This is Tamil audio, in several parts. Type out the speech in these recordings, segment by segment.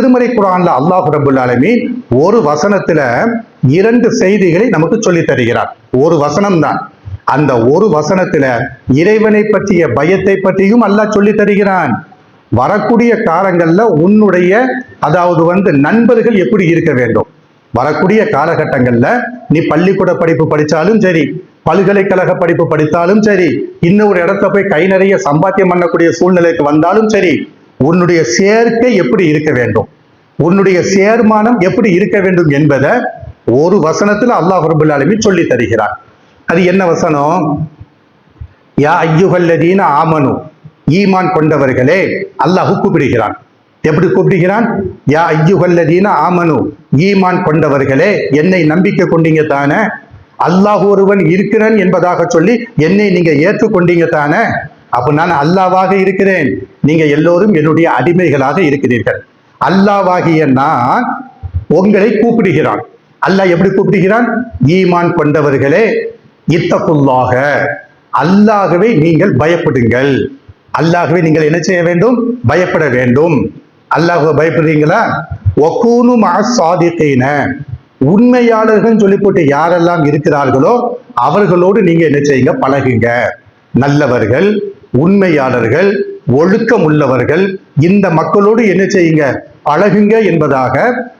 திருமறை குர்ஆன்ல அல்லாஹ் ரப்பல் ஆலமீன் ஒரு வசனத்துல 2 செய்திகளை நமக்கு சொல்லி தருகிறார். ஒரு வசனம் தான். அந்த ஒரு வசனத்துல இறைவனை பற்றிய பயத்தை பற்றியும் அல்லாஹ் சொல்லி தருகிறான். வரக்கூடிய காலங்கள்ல உன்னுடைய நண்பர்கள் எப்படி இருக்க வேண்டும். வரக்கூடிய காலகட்டங்கள்ல நீ பள்ளிக்கூட படிப்பு படிச்சாலும் சரி, பல்கலைக்கழக படிப்பு படித்தாலும் சரி, இன்னொரு இடத்த போய் கை நிறைய சம்பாத்தியம் பண்ணக்கூடிய சூழ்நிலைக்கு வந்தாலும் சரி, உன்னுடைய சேர்க்கை எப்படி இருக்க வேண்டும், உன்னுடைய சேர்மானம் எப்படி இருக்க வேண்டும் என்பதை ஒரு வசனத்துல அல்லாஹ் ரப்பல் ஆலமீன் சொல்லி தருகிறார். அது என்ன வசனம்? யா அய்யுஹல்லதீன ஆமனு, ஈமான் கொண்டவர்களே. அல்லாஹ் கூப்பிடுகிறான். எப்படி கூப்பிடுகிறான்? யா அய்யுஹல்லதீன ஆமனு, ஈமான் கொண்டவர்களே, என்னை நம்பிக்கை கொண்டீங்க தானே, அல்லாஹ் ஒருவன் இருக்கிறான் என்பதாக சொல்லி என்னை நீங்க ஏற்றுக்கொண்டீங்க தானே, அப்ப நான் அல்லாஹ்வாக இருக்கிறேன், நீங்க எல்லோரும் என்னுடைய அடிமைகளாக இருக்கிறீர்கள். அல்லாஹ்வாகிய நான் உங்களை கூப்பிடுகிறான். அல்லாஹ் எப்படி கூப்பிடுகிறான்? ஈமான் கொண்டவர்களே, இத்தகுல்லாஹ, அல்லாஹ்வை நீங்கள் பயப்படுங்கள். அல்லாஹ்வை நீங்கள் என்ன செய்ய வேண்டும்? பயப்பட வேண்டும். அல்லாஹ்வை பயப்படுறீங்களா? வகூனு மஅஸ் ஸாதிகீன, உண்மையாளர்கள் சொல்லி போட்டு யாரெல்லாம் இருக்கிறார்களோ அவர்களோடு நீங்க என்ன செய்யுங்க? பழகுங்க. நல்லவர்கள், உண்மையாளர்கள், ஒழுக்கம் உள்ளவர்கள், இந்த மக்களோடு என்ன செய்யுங்க? பழகுங்க என்பதாக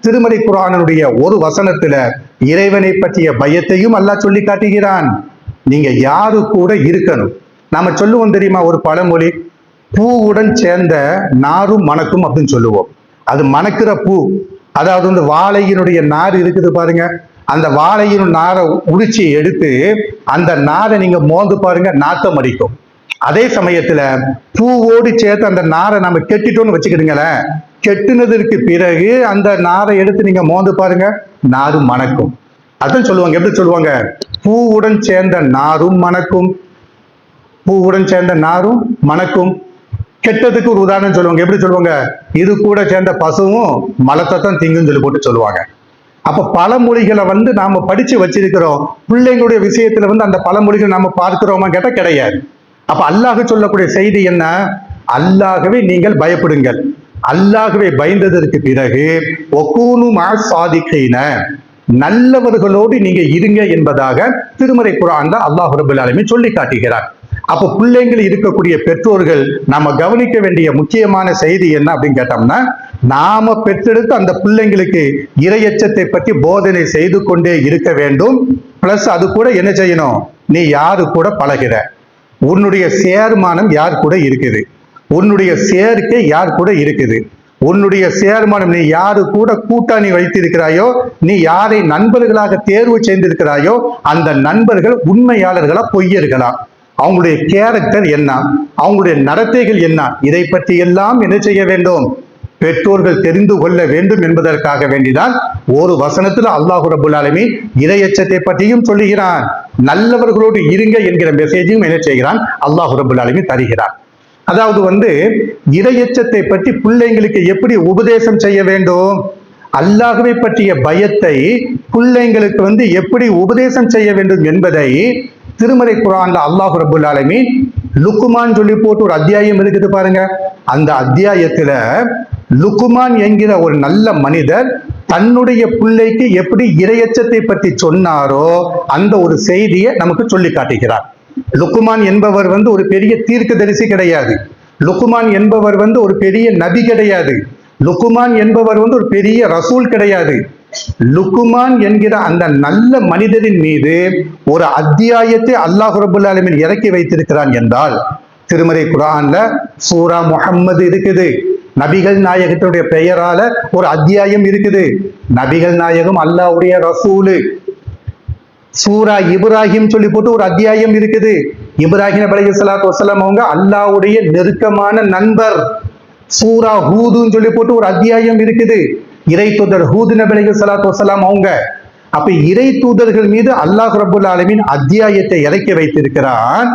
திருமறை குர்ஆனுடைய ஒரு வசனத்துல இறைவனை பற்றிய பயத்தையும் அல்லாஹ் சொல்லி காட்டுகிறான். நீங்க யாரு கூட இருக்கணும். நாம சொல்லுவோம் தெரியுமா ஒரு பழமொழி, பூவுடன் சேர்ந்த நாரும் மணக்கும் அப்படின்னு சொல்லுவோம். அது மணக்கிற பூ, அதாவது வாழையினுடைய நார் இருக்குது பாருங்க, அந்த வாழையின் நாரை உரிச்சி எடுத்து அந்த நாரை நீங்க மோந்து பாருங்க, நாத்தம் அடிக்கும். அதே சமயத்துல பூவோடு சேர்த்து அந்த நாரை நம்ம கெட்டிட்டோம்னு வச்சுக்கிடுங்களேன், கெட்டுனதற்கு பிறகு அந்த நாரை எடுத்து நீங்க மோந்து பாருங்க, நாரும் மணக்கும். அதான் சொல்லுவாங்க. எப்படி சொல்லுவாங்க? பூவுடன் சேர்ந்த நாரும் மணக்கும், பூவுடன் சேர்ந்த நாரும் மணக்கும். கெட்டதுக்கு ஒரு உதாரணம் சொல்லுவாங்க. எப்படி சொல்லுவாங்க? இது கூட சேர்ந்த பசுவும் மலத்தை தான் திங்குன்னு சொல்லி போட்டு சொல்லுவாங்க. அப்ப பழமொழிகளை நாம படிச்சு வச்சிருக்கிறோம். பிள்ளைங்களுடைய விஷயத்துல அந்த பழமொழிகள் நாம பார்க்கிறோமா கேட்டா கிடையாது. அப்ப அல்லாஹ் சொல்லக்கூடிய செய்தி என்ன? அல்லாஹ்வை நீங்கள் பயப்படுங்கள். அல்லாஹ்வை பயந்ததற்கு பிறகு வகூனு மஅஸ் ஸாதிகீன, நல்லவர்களோடு நீங்க இருங்க என்பதாக திருமறை குர்ஆன்ல அல்லாஹ் ரப்பல் ஆலமீன் சொல்லி காட்டுகிறார். அப்போ பிள்ளைங்கள் இருக்கக்கூடிய பெற்றோர்கள் நாம கவனிக்க வேண்டிய முக்கியமான செய்தி என்ன அப்படின்னு கேட்டோம்னா, நாம பெற்றெடுத்து அந்த பிள்ளைங்களுக்கு இறையச்சத்தை பற்றி போதனை செய்து கொண்டே இருக்க வேண்டும். பிளஸ் அது கூட என்ன செய்யணும்? நீ யாரு கூட பழகிற, உன்னுடைய சேர்மானம் யார் கூட இருக்குது, உன்னுடைய சேர்க்கை யார் கூட இருக்குது, உன்னுடைய சேர்மானம் நீ யாரு கூட கூட்டாணி வைத்திருக்கிறாயோ, நீ யாரை நண்பர்களாக தேர்வு செய்திருக்கிறாயோ அந்த நண்பர்கள் உண்மையாளர்களா பொய்யர்களா, அவங்களுடைய கேரக்டர் என்ன, அவங்களுடைய நடத்தைகள் என்ன, இதை பற்றி எல்லாம் என்ன செய்ய வேண்டும்? பெற்றோர்கள் தெரிந்து கொள்ள வேண்டும் என்பதற்காக வேண்டிதான் ஒரு வசனத்தில் அல்லாஹ் ரப்பல் ஆலமீன் இறையச்சத்தை பற்றியும் சொல்லுகிறான். நல்லவர்களோடு இருங்க என்கிற மெசேஜையும் என்ன செய்கிறான்? அல்லாஹ் ரப்பல் ஆலமீன் தருகிறான். அதாவது இறையச்சத்தை பற்றி பிள்ளைங்களுக்கு எப்படி உபதேசம் செய்ய வேண்டும், அல்லாஹ்வை பற்றிய பயத்தை பிள்ளைங்களுக்கு எப்படி உபதேசம் செய்ய வேண்டும் என்பதை திருமறை குர்ஆன்ல அல்லாஹ் ரப்பல் ஆலமீன் லுக்மான் சொல்லி போட்டு ஒரு அத்தியாயம் இருக்குது பாருங்க. அந்த அத்தியாயத்துல லுக்மான் என்கிற ஒரு நல்ல மனிதர் தன்னுடைய பிள்ளைக்கு எப்படி இறையச்சத்தை பற்றி சொன்னாரோ அந்த ஒரு செய்தியை நமக்கு சொல்லி காட்டுகிறார். லுக்மான் என்பவர் ஒரு பெரிய தீர்க்கதரிசி கிடையாது. லுக்மான் என்பவர் ஒரு பெரிய நபி கிடையாது. லுக்மான் என்பவர் ஒரு பெரிய ரசூல் கிடையாது. லுக்மான் என்கிற அந்த நல்ல மனிதரின் மீது ஒரு அத்தியாயத்தை அல்லாஹ் ரப்பல் ஆலமீன் இறக்கி வைத்திருக்கிறான் என்றால், திருமறை குர்ஆன்ல சூரா முஹம்மது இருக்குது, நபிகள் நாயகத்துடைய பெயரால ஒரு அத்தியாயம் இருக்குது. நபிகள் நாயகம் அல்லாஹ்வுடைய ரசூலு. சூரா இப்ராஹிம் சொல்லி போட்டு ஒரு அத்தியாயம் இருக்குது. இப்ராஹிம் நபி அலைஹிஸ்ஸலாத்து வஸலாம் அவங்க அல்லாஹ்வுடைய நெருக்கமான நண்பர். சூரா ஹூதுன்னு சொல்லி போட்டு ஒரு அத்தியாயம் இருக்குது. இறை தூதர் ஹூத் நபி அலைஹிஸ்ஸலாத்து வஸலாம் அவங்க. அப்ப இறை தூதர்கள் மீது அல்லாஹ் ரப்பல் ஆலமீன் அத்தியாயத்தை இறக்கி வைத்திருக்கிறான்.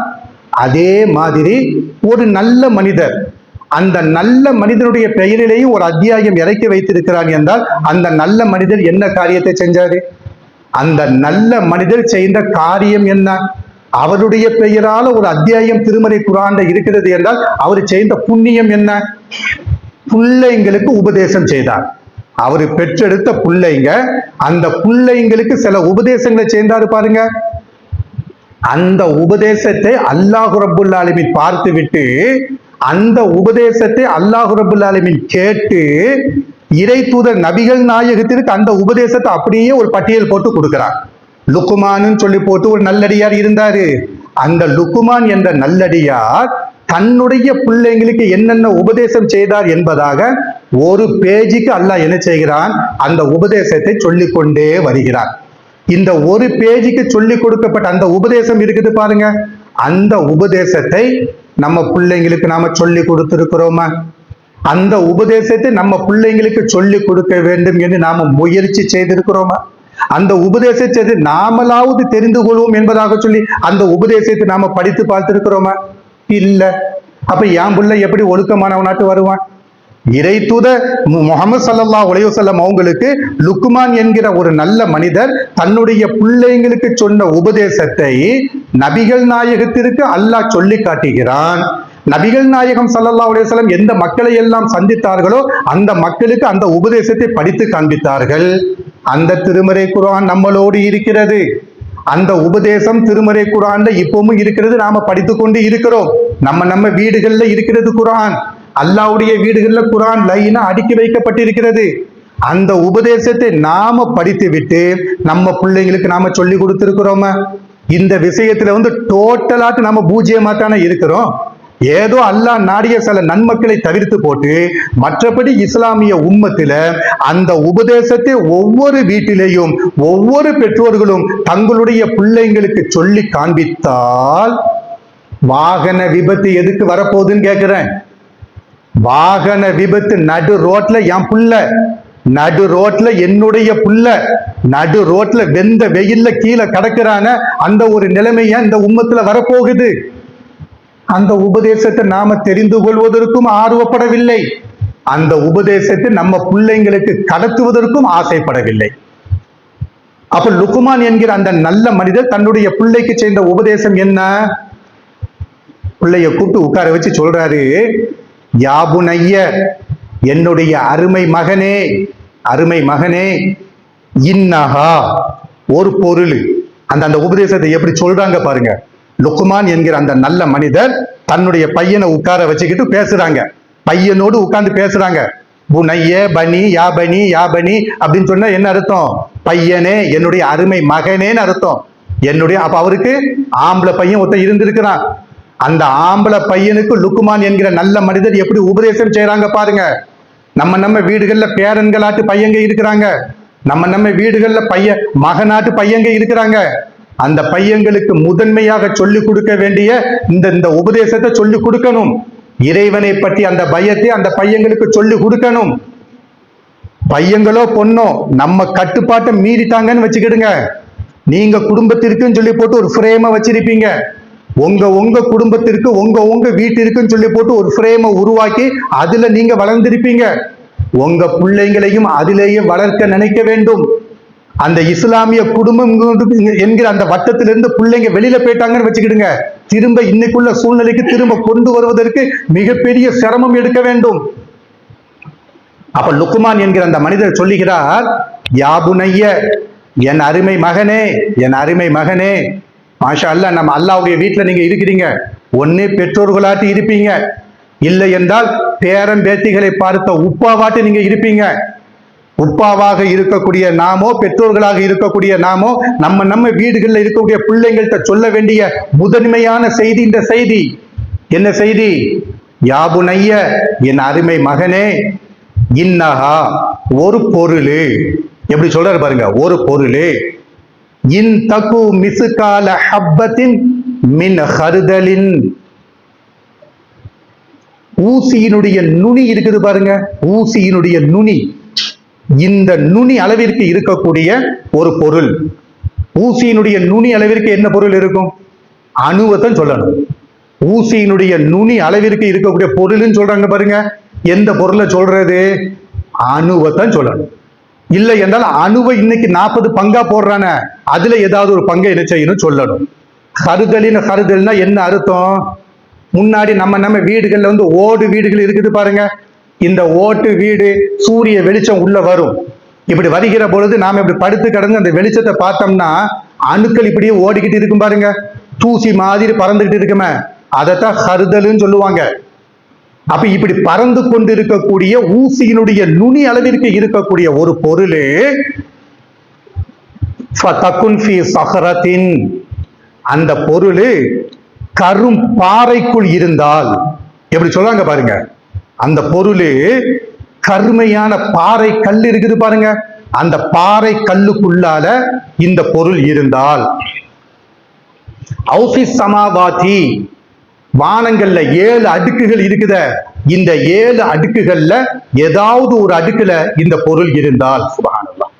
அதே மாதிரி ஒரு நல்ல மனிதர், அந்த நல்ல மனிதனுடைய பெயரிலேயும் ஒரு அத்தியாயம் இறக்கி வைத்திருக்கிறான் என்றால் அந்த நல்ல மனிதர் என்ன காரியத்தை செஞ்சாரு? அந்த நல்ல மனிதர் செய்த காரியம் என்ன? அவருடைய பெயரால ஒரு அத்தியாயம் திருமறை குர்ஆன்ல இருக்கிறது என்றால் அவர் செய்த புண்ணியம் என்ன? பிள்ளைங்களுக்கு உபதேசம் செய்தார். அவரு பெற்றெடுத்த பிள்ளைங்க, அந்த பிள்ளைங்களுக்கு சில உபதேசங்களை செய்தாரு பாருங்க. அந்த உபதேசத்தை அல்லாஹ் ரப்புல் ஆலமீன் பார்த்து விட்டு, அந்த உபதேசத்தை அல்லாஹ் ரப்புல் ஆலமீன் கேட்டு, இறை தூதர் நபிகள் நாயகத்திற்கு அந்த உபதேசத்தை அப்படியே ஒரு பட்டியல் போட்டு கொடுக்கிறார். லுக்குமான்னு சொல்லி போட்டு ஒரு நல்லடியார் இருந்தாரு. அந்த லுக்குமான் என்ற நல்லடியார் தன்னுடைய பிள்ளைங்களுக்கு என்னென்ன உபதேசம் செய்தார் என்பதாக ஒரு பேஜுக்கு அல்லாஹ் என்ன செய்கிறான், அந்த உபதேசத்தை சொல்லிக் கொண்டே வருகிறார். இந்த ஒரு பேஜுக்கு சொல்லி கொடுக்கப்பட்ட அந்த உபதேசம் இருக்குது பாருங்க, அந்த உபதேசத்தை நம்ம பிள்ளைங்களுக்கு நாம சொல்லி கொடுத்திருக்கிறோமா? அந்த உபதேசத்தை நம்ம பிள்ளைங்களுக்கு சொல்லி கொடுக்க வேண்டும் என்று நாம முயற்சி செய்திருக்கிறோமா? அந்த உபதேசத்தை நாமளாவது தெரிந்து கொள்வோம் என்பதாக சொல்லி அந்த உபதேசத்தை நாம படித்து பார்த்திருக்கிறோமா? இல்ல. அப்ப என் பிள்ளை எப்படி ஒழுக்கமானவனாட்டு வருவான்? இறை தூதர் முஹம்மது ஸல்லல்லாஹு அலைஹி வஸல்லம் அவங்களுக்கு லுக்மான் என்கிற ஒரு நல்ல மனிதர் தன்னுடைய பிள்ளைங்களுக்கு சொன்ன உபதேசத்தை நபிகள் நாயகத்திற்கு அல்லாஹ் சொல்லி காட்டுகிறான். நபிகள் நாயகம் ஸல்லல்லாஹு அலைஹி வஸல்லம் எந்த மக்களை எல்லாம் சந்தித்தார்களோ அந்த மக்களுக்கு அந்த உபதேசத்தை படித்து காண்பித்தார்கள். அந்த திருமறை குர்ஆன் நம்மளோடு இருக்கிறது. அந்த உபதேசம் திருமறை குர்ஆன்ல இப்பவும் இருக்கிறது. நாம படித்து கொண்டு இருக்கிறோம். நம்ம வீடுகள்ல இருக்கிறது குர்ஆன். அல்லாஹ்வுடைய வீடுகள்ல குர்ஆன் லைனா அடுக்கி வைக்கப்பட்டிருக்கிறது. அந்த உபதேசத்தை நாம படித்து விட்டு நம்ம பிள்ளைங்களுக்கு நாம சொல்லி கொடுத்திருக்கிறோமா? இந்த விஷயத்துல டோட்டலாட்டு நாம பூஜ்ஜியமா தானே இருக்கிறோம். ஏதோ அல்லாஹ் நாடிய சில நன்மக்களை தவிர்த்து போட்டு மற்றபடி இஸ்லாமிய உம்மத்தில அந்த உபதேசத்தை ஒவ்வொரு வீட்டிலேயும் ஒவ்வொரு பெற்றோர்களும் தங்களுடைய பிள்ளைங்களுக்கு சொல்லி காண்பித்தால் வாகன விபத்து எதுக்கு வரப்போகுதுன்னு கேட்கிறேன். வாகன விபத்து நடு ரோட்ல என் புள்ள, நடு ரோட்ல என்னுடைய புள்ள, நடு ரோட்ல வெந்த வெயில்ல கீழே கிடக்கிறான அந்த ஒரு நிலைமையா இந்த உம்மத்துல வரப்போகுது. அந்த உபதேசத்தை நாம தெரிந்து கொள்வதற்கும் ஆர்வப்படவில்லை. அந்த உபதேசத்தை நம்ம பிள்ளைங்களுக்கு கடத்துவதற்கும் ஆசைப்படவில்லை. அப்ப லுக்மான் என்கிற அந்த நல்ல மனிதர் தன்னுடைய பிள்ளைக்கு செய்த உபதேசம் என்ன? பிள்ளைய கூப்பிட்டு உட்கார வச்சு சொல்றாரு, யாபுனைய, என்னுடைய அருமை மகனே, அருமை மகனே, இன்னஹா, ஒரு பொருள். அந்த உபதேசத்தை எப்படி சொல்றாங்க பாருங்க. லுக்மான் என்கிற அந்த நல்ல மனிதர் தன்னுடைய பையனை உட்கார வச்சுக்கிட்டு பேசுறாங்க. பையனோடு உட்கார்ந்து பேசுறாங்க. புனைய பனி யா பனி யா பனி அப்படின்னு சொன்னா என்ன அர்த்தம்? பையனே, என்னுடைய அருமை மகனேன்னு அர்த்தம். என்னுடைய அப்ப அவருக்கு ஆம்பளை பையன் ஒருத்தன் இருந்திருக்கிறான். அந்த ஆம்பளை பையனுக்கு லுக்மான் என்கிற நல்ல மனிதர் எப்படி உபதேசம் செய்யறாங்க பாருங்க. நம்ம வீடுகள்ல பேரன்களாட்டு பையங்க இருக்கிறாங்க. நம்ம வீடுகள்ல மகனாட்டு பையங்க இருக்கிறாங்க. அந்த பையங்களுக்கு முதன்மையாக சொல்லிக் கொடுக்க வேண்டிய இந்த உபதேசத்தை சொல்லிக் கொடுக்கணும். இறைவனை பற்றி அந்த பயத்தை அந்த பையங்களுக்கு சொல்லிக் கொடுக்கணும். பையங்களோ பொண்ணோ நம்ம கட்டுப்பாட்டை மீறிட்டாங்கன்னு வச்சுக்கிடுங்க, நீங்க குடும்பத்திற்குன்னு சொல்லி போட்டு ஒரு ஃப்ரேமை வச்சிருப்பீங்க. உங்க குடும்பத்திற்கு உங்க வீட்டிற்குன்னு சொல்லி போட்டு ஒரு ஃப்ரேமை உருவாக்கி அதுல நீங்க வளர்ந்திருப்பீங்க. உங்க பிள்ளைங்களையும் அதிலேயே வளர்க்க நினைக்க வேண்டும். அந்த இஸ்லாமிய குடும்பம் என்கிற அந்த வட்டத்திலிருந்து பிள்ளைங்க வெளியில போயிட்டாங்கன்னு வச்சுக்கிடுங்க, திரும்ப இன்னைக்குள்ள சூழ்நிலைக்கு திரும்ப கொண்டு வருவதற்கு மிகப்பெரிய சிரமம் எடுக்க வேண்டும். அப்ப லுக்மான் என்கிற அந்த மனிதர் சொல்லுகிறார், யாபுனைய, என் அருமை மகனே, என் அருமை மகனே. மாஷா அல்லாஹ், நம்ம அல்லாஹ்வுடைய வீட்டுல நீங்க இருக்கிறீங்க. ஒன்னே பெற்றோர்களாட்டு இருப்பீங்க, இல்லை என்றால் பேரன் பேத்திகளை பார்த்த உப்பாவாட்டு நீங்க இருப்பீங்க. உப்பாவாக இருக்கக்கூடிய நாமோ, பெற்றோர்களாக இருக்கக்கூடிய நாமோ, நம்ம வீடுகளில் இருக்கக்கூடிய பிள்ளைங்கள்ட்ட சொல்ல வேண்டிய முதன்மையான செய்தி இந்த செய்தி. என்ன செய்தி? யாபுனைய, என் அருமை மகனே, இன்னஹா, ஒரு பொருள். எப்படி சொல்றாரு பாருங்க, ஒரு பொருள். இன் தகு மிஸ்கால ஹப்பத்தின் மின் ஹர்தலின், ஊசியினுடைய நுனி இருக்குது பாருங்க, ஊசியினுடைய நுனி, இந்த நுனி அளவிற்கு இருக்கக்கூடிய ஒரு பொருள். ஊசியினுடைய நுனி அளவிற்கு என்ன பொருள் இருக்கும்? அணுவத்தான் சொல்லணும். ஊசியினுடைய நுனி அளவிற்கு இருக்கக்கூடிய பொருள்னு சொல்றாங்க பாருங்க. எந்த பொருளை சொல்றது? அணுவத்தான் சொல்லணும். இல்லை என்றால் அணுவை இன்னைக்கு 40 பங்கா போடுறான, அதுல ஏதாவது ஒரு பங்கை என்ன செய்யணும் சொல்லணும். ஹருதல்னா என்ன அர்த்தம்? முன்னாடி நம்ம வீடுகள்ல ஓடு வீடுகள் இருக்குது பாருங்க. இந்த ஓட்டு வீடு சூரிய வெளிச்சம் உள்ள வரும். இப்படி வருகிற பொழுது நாம இப்படி படுத்து கிடந்து அந்த வெளிச்சத்தை பார்த்தோம்னா அணுக்கள் இப்படியே ஓடிக்கிட்டு இருக்கும் பாருங்க, தூசி மாதிரி பறந்துகிட்டு இருக்குமே, அதைத்தான் ஹர்தல்னு சொல்லுவாங்க. அப்ப இப்படி பறந்து கொண்டு இருக்கக்கூடிய ஊசியினுடைய நுனி அளவிற்கு இருக்கக்கூடிய ஒரு பொருள் அந்த பொருள் கரும் பாறைக்குள் இருந்தால், எப்படி சொல்றாங்க பாருங்க, அந்த பொருள் கருமையான பாறை கல் இருக்குது பாருங்க, அந்த பாறை கல்லுக்குள்ளால இந்த பொருள் இருந்தால், அவுஃபிஸ் சமாவாதி வானங்கள்ல 7 அடுக்குகள் இருக்குத, இந்த 7 அடுக்குகள்ல ஏதாவது ஒரு அடுக்குல இந்த பொருள் இருந்தால், சுப்ஹானல்லாஹ்,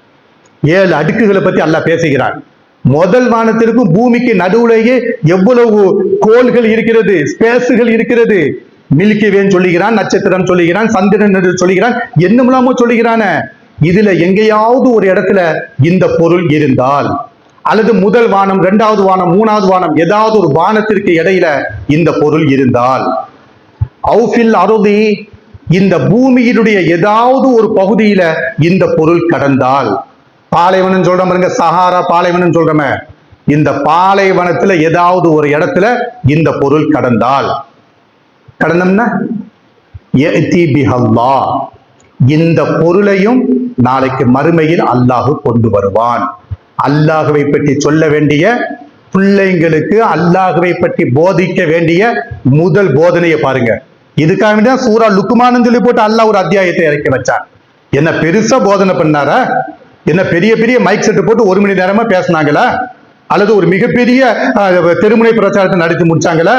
7 அடுக்குகளை பத்தி அல்லாஹ் பேசுகிறான். முதல் வானத்திற்கும் பூமிக்கு நடுவுலேயே எவ்வளவு கோள்கள் இருக்கிறது, ஸ்பேஸுகள் இருக்கிறது. மில்கிவேன்னு சொல்லுகிறான், நட்சத்திரம் சொல்லுகிறான், சந்திரன் என்று சொல்லுகிறான், என்னமெல்லாமோ சொல்லுகிறான. இதுல எங்கேயாவது ஒரு இடத்துல இந்த பொருள் இருந்தால், அல்லது முதல் வானம், 2வது வானம், 3வது வானம், ஏதாவது ஒரு வானத்திற்கு இடையில இந்த பொருள் இருந்தால், அவுஃபில் அருதி இந்த பூமியினுடைய ஏதாவது ஒரு பகுதியில இந்த பொருள் கடந்தால், பாலைவனம் சொல்றோம் பாருங்க, சஹாரா பாலைவனம் சொல்றோமே, இந்த பாலைவனத்துல ஏதாவது ஒரு இடத்துல இந்த பொருள் கடந்தால், கடந்தோம்னா இந்த பொருளையும் நாளைக்கு மறுமையில் அல்லாஹ் கொண்டு வருவான். அல்லாஹ்வை பற்றி சொல்ல வேண்டிய பிள்ளைங்களுக்கு அல்லாஹ்வை பற்றி போதிக்க வேண்டிய முதல் போதனையை பாருங்க. இதுக்காக வேண்டிய சூரா லுக்மான்னு சொல்லி போட்டு அல்லாஹ் ஒரு அத்தியாயத்தை இறக்கி வச்சான். என்ன பெருசா போதனை பண்ணாரா? என்ன பெரிய பெரிய மைக் செட்டு போட்டு 1 மணி நேரமா பேசினாங்களா? அல்லது ஒரு மிகப்பெரிய தெருமுனை பிரச்சாரத்தை நடத்தி முடிச்சாங்களா?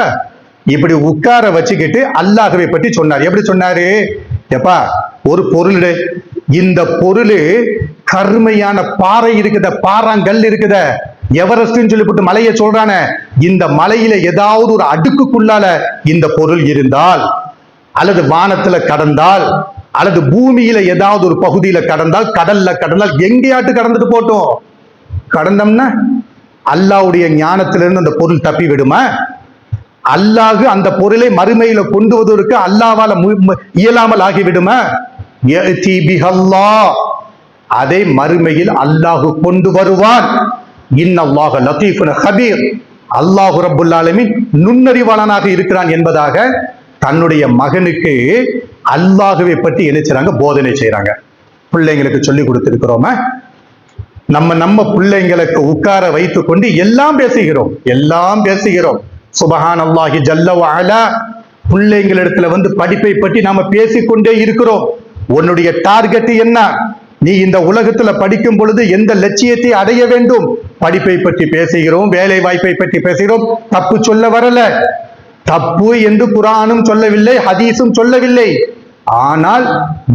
இப்படி உட்கார வச்சுக்கிட்டு அல்லாஹ்வை பற்றி சொன்னார். எப்படி சொன்னாரு? எப்பா, ஒரு பொருள், இந்த பொருள் கருமையான பாறை இருக்குத, பாறாங்கல் இருக்குத, எவரெஸ்ட்னு சொல்லிவிட்டு மலையை சொல்றான, இந்த மலையில ஏதாவது ஒரு அடுக்குக்குள்ளால இந்த பொருள் இருந்தால், அல்லது வானத்துல கடந்தால், அல்லது பூமியில ஏதாவது ஒரு பகுதியில கடந்தால், கடல்ல கடந்தால், எங்கேயாட்டு கடந்துட்டு போட்டோம், கடந்தோம்னா அல்லாஹ்வுடைய ஞானத்திலிருந்து அந்த பொருள் தப்பி விடுமா? அல்லாஹ் அந்த பொருளை மறுமையில கொண்டு வருவதற்கு அல்லாஹ்வால இயலாமல் ஆகிவிடுமா? அதை மறுமையில் அல்லாஹ் கொண்டு வருவான். இன்னல்லாஹ லத்தீஃபுன் ஹபீர், அல்லாஹ் ரப்புல் ஆலமீன் நுண்ணறிவாளனாக இருக்கிறான் என்பதாக தன்னுடைய மகனுக்கு அல்லாஹ்வை பற்றி என்ன செய்றாங்க? போதனை செய்றாங்க. பிள்ளைங்களுக்கு சொல்லி கொடுத்திருக்கிறோமா? நம்ம பிள்ளைங்களுக்கு உட்கார வைத்துக் கொண்டு எல்லாம் பேசுகிறோம். சுபஹானல்லாஹி ஜல்ல வ அலா. பிள்ளைங்களிடத்துல வந்து படிப்பை பற்றி நாம பேசிக்கொண்டே இருக்கிறோம். உன்னுடைய டார்கெட் என்ன? நீ இந்த உலகத்துல படிக்கும் பொழுது எந்த லட்சியத்தை அடைய வேண்டும்? படிப்பை பற்றி பேசுகிறோம், வேலை வாய்ப்பை பற்றி பேசுகிறோம். தப்பு சொல்ல வரல, தப்பு என்று குர்ஆனும் சொல்லவில்லை, ஹதீஸும் சொல்லவில்லை. ஆனால்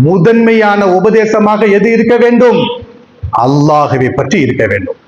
முதன்மையான உபதேசமாக எது இருக்க வேண்டும்? அல்லாஹ்வை பற்றி இருக்க வேண்டும்.